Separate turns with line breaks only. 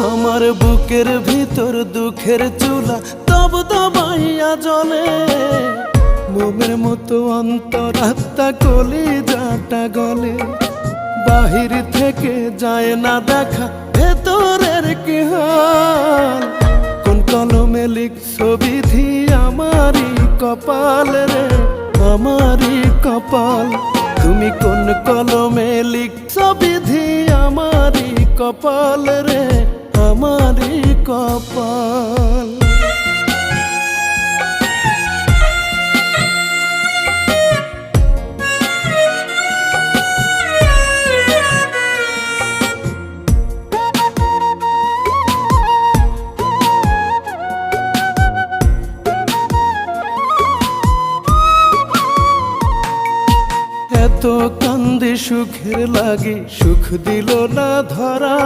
আমার বুকের ভিতর দুঃখের চুলা তব দবাইয়া জ্বলে, মোমের মতো অন্তরাত্মা কলিজাটা গলে। বাহির থেকে যায় না দেখা ভেতরের কি হাল, কোন কলমে লিখছো বিধি আমারই কপাল রে, আমারই কপাল। তুমি কোন কলমে লিখছো বিধি আমারই কপাল রে, আমারই কপাল। এত কান্দি সুখের লাগি সুখ দিল না ধরা,